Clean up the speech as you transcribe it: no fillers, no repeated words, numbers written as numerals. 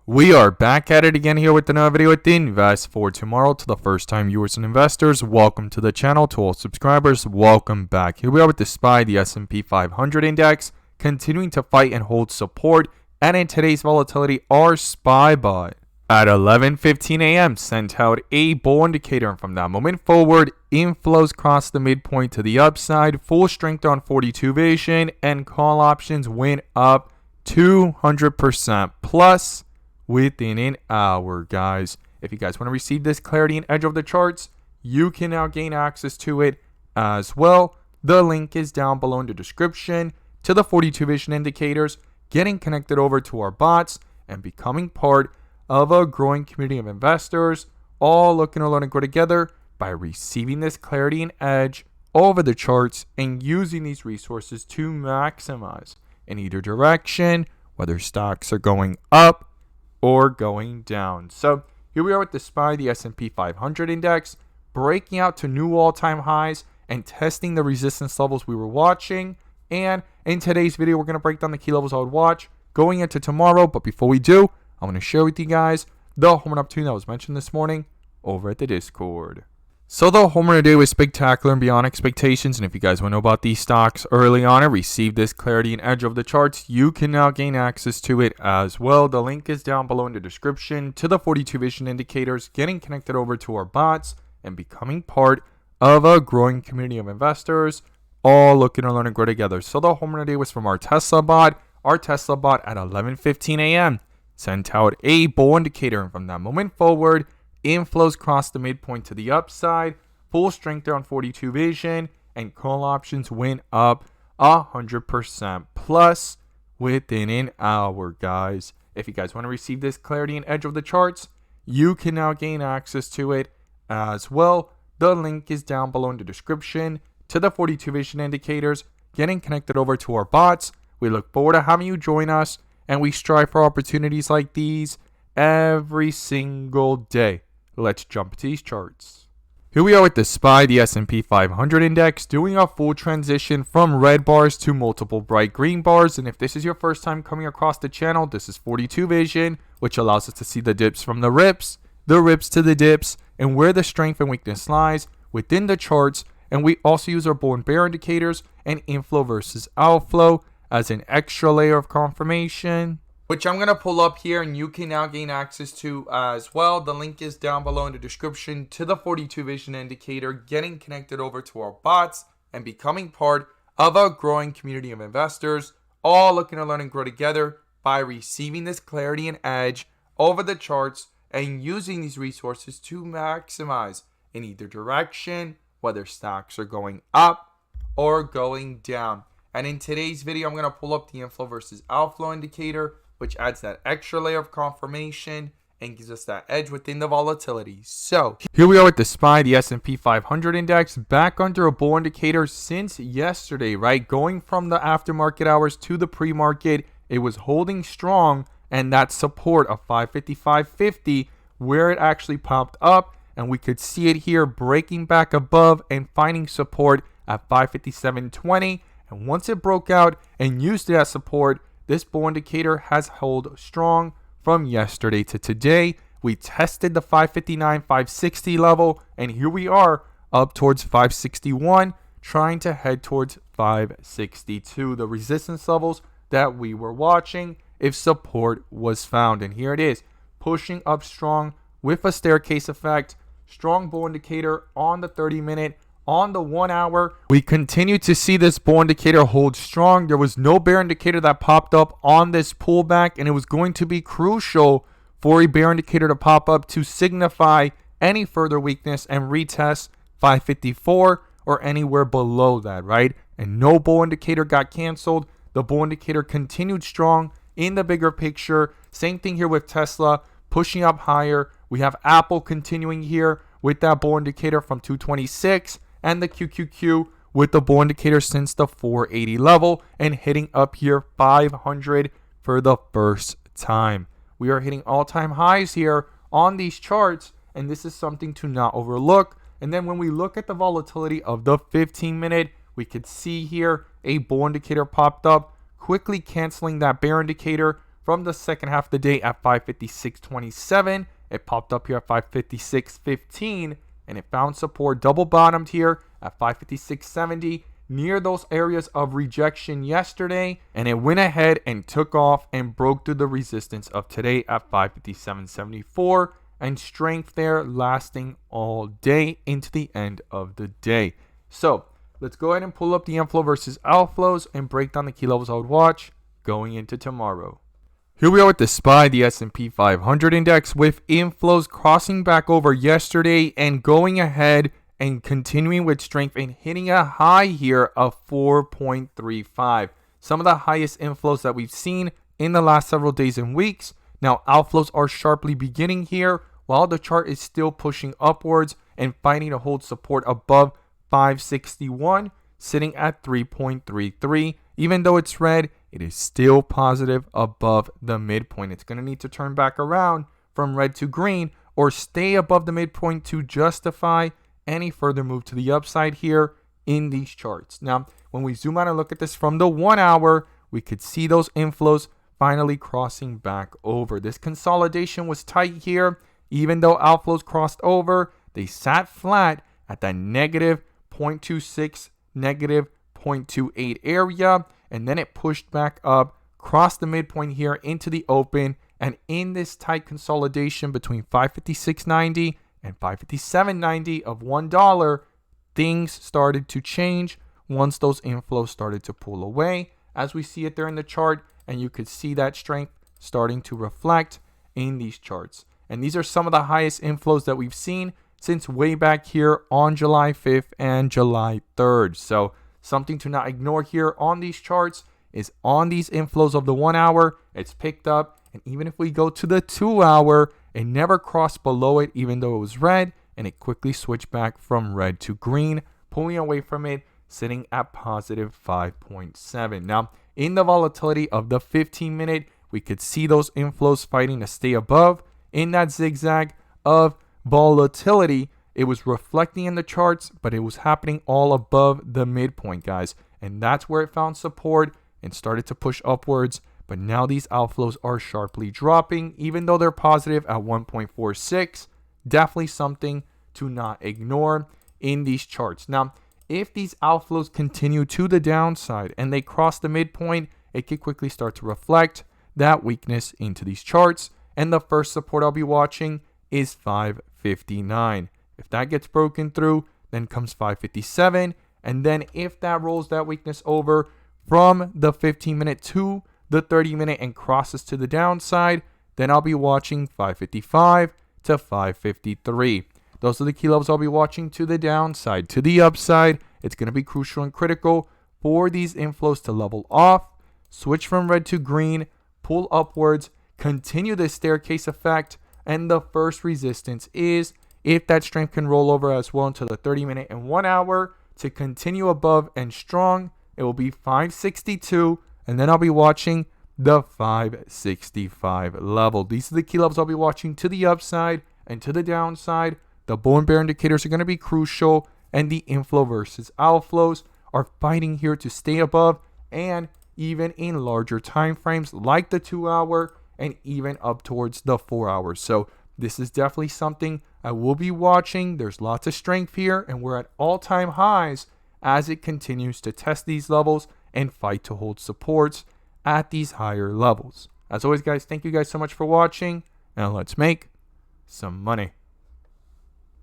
We are back at it again here with another video with Invest for Tomorrow. To the first time viewers and investors, welcome to the channel. To all subscribers, welcome back. Here we are with the SPY, the S&P 500 index, continuing to fight and hold support. And in today's volatility, our SPY bot at 11:15 a.m. sent out a bull indicator, and from that moment forward, inflows crossed the midpoint to the upside, full strength on 42 vision, and call options went up 200% plus within an hour, guys. If you guys want to receive this clarity and edge of the charts, you can now gain access to it as well. The link is down below in the description to the 42 vision indicators, getting connected over to our bots, and becoming part of a growing community of investors, all looking to learn and grow together by receiving this clarity and edge over the charts and using these resources to maximize in either direction, whether stocks are going up or going down. So here we are with the SPY, the S&P 500 index, breaking out to new all-time highs and testing the resistance levels we were watching. And in today's video, we're going to break down the key levels I would watch going into tomorrow. But before we do, I want to share with you guys the home run opportunity that was mentioned this morning over at the Discord. So the home run today was spectacular and beyond expectations. And if you guys want to know about these stocks early on and receive this clarity and edge of the charts, you can now gain access to it as well. The link is down below in the description to the 42 vision indicators, getting connected over to our bots and becoming part of a growing community of investors, all looking to learn and grow together. So the home run today was from our Tesla bot. Our Tesla bot at 11:15 a.m. sent out a bull indicator, and from that moment forward, inflows crossed the midpoint to the upside, full strength there on 42 vision, and call options went up 100% plus within an hour, guys. If you guys want to receive this clarity and edge of the charts, you can now gain access to it as well. The link is down below in the description to the 42 vision indicators, getting connected over to our bots. We look forward to having you join us, and we strive for opportunities like these every single day. Let's jump to these charts. Here we are with the SPY, the S&P 500 index, doing a full transition from red bars to multiple bright green bars. And if this is your first time coming across the channel, this is 42 vision, which allows us to see the dips from the rips to the dips, and where the strength and weakness lies within the charts. And we also use our bull and bear indicators and inflow versus outflow as an extra layer of confirmation, which I'm going to pull up here and you can now gain access to as well. The link is down below in the description to the 42 vision indicator, getting connected over to our bots and becoming part of a growing community of investors, all looking to learn and grow together by receiving this clarity and edge over the charts and using these resources to maximize in either direction, whether stocks are going up or going down. And in today's video, I'm going to pull up the inflow versus outflow indicator, which adds that extra layer of confirmation and gives us that edge within the volatility. So here we are with the SPY, the S&P 500 index, back under a bull indicator since yesterday, right? Going from the aftermarket hours to the pre-market, it was holding strong, and that support of 555.50 where it actually popped up, and we could see it here breaking back above and finding support at 557.20. And once it broke out and used that support, this bull indicator has held strong from yesterday to today. We tested the 559, 560 level, and here we are up towards 561, trying to head towards 562, the resistance levels that we were watching if support was found. And here it is, pushing up strong with a staircase effect. Strong bull indicator on the 30-minute. On the 1 hour, we continue to see this bull indicator hold strong. There was no bear indicator that popped up on this pullback, and it was going to be crucial for a bear indicator to pop up to signify any further weakness and retest 554 or anywhere below that, right? And no bull indicator got canceled. The bull indicator continued strong in the bigger picture. Same thing here with Tesla pushing up higher. We have Apple continuing here with that bull indicator from 226. And the QQQ with the bull indicator since the 480 level and hitting up here 500 for the first time. We are hitting all-time highs here on these charts, and this is something to not overlook. And then when we look at the volatility of the 15-minute, we could see here a bull indicator popped up, quickly canceling that bear indicator from the second half of the day at 556.27. It popped up here at 556.15 and it found support, double bottomed here at 556.70 near those areas of rejection yesterday, and it went ahead and took off and broke through the resistance of today at 557.74, and strength there lasting all day into the end of the day. So let's go ahead and pull up the inflow versus outflows and break down the key levels I would watch going into tomorrow. Here we are with the SPY, the S&P 500 index, with inflows crossing back over yesterday and going ahead and continuing with strength and hitting a high here of 4.35. Some of the highest inflows that we've seen in the last several days and weeks. Now outflows are sharply beginning here while the chart is still pushing upwards and fighting to hold support above 561, sitting at 3.33. Even though it's red, it is still positive above the midpoint. It's going to need to turn back around from red to green or stay above the midpoint to justify any further move to the upside here in these charts. Now, when we zoom out and look at this from the 1 hour, we could see those inflows finally crossing back over. This consolidation was tight here. Even though outflows crossed over, they sat flat at that negative 0.26, negative 0.28 area, and then it pushed back up, crossed the midpoint here into the open, and in this tight consolidation between 556.90 and 557.90 of $1, things started to change once those inflows started to pull away, as we see it there in the chart, and you could see that strength starting to reflect in these charts. And these are some of the highest inflows that we've seen since way back here on July 5th and July 3rd. So something to not ignore here on these charts is on these inflows of the 1 hour, it's picked up. And even if we go to the 2 hour, it never crossed below it, even though it was red, and it quickly switched back from red to green, pulling away from it, sitting at positive 5.7. Now, in the volatility of the 15-minute, we could see those inflows fighting to stay above. In that zigzag of volatility, it was reflecting in the charts, but it was happening all above the midpoint, guys. And that's where it found support and started to push upwards. But now these outflows are sharply dropping, even though they're positive at 1.46. Definitely something to not ignore in these charts. Now, if these outflows continue to the downside and they cross the midpoint, it could quickly start to reflect that weakness into these charts. And the first support I'll be watching is 559. If that gets broken through, then comes 557. And then if that rolls that weakness over from the 15-minute to the 30-minute and crosses to the downside, then I'll be watching 555 to 553. Those are the key levels I'll be watching to the downside. To the upside, it's going to be crucial and critical for these inflows to level off, switch from red to green, pull upwards, continue this staircase effect, and the first resistance is if that strength can roll over as well into the 30-minute and 1 hour to continue above and strong, it will be 562, and then I'll be watching the 565 level. These are the key levels I'll be watching to the upside and to the downside. The bull and bear indicators are going to be crucial, and the inflow versus outflows are fighting here to stay above, and even in larger time frames like the 2 hour and even up towards the 4 hours. So this is definitely something I will be watching. There's lots of strength here, and we're at all-time highs as it continues to test these levels and fight to hold supports at these higher levels. As always, guys, thank you guys so much for watching. Now let's make some money.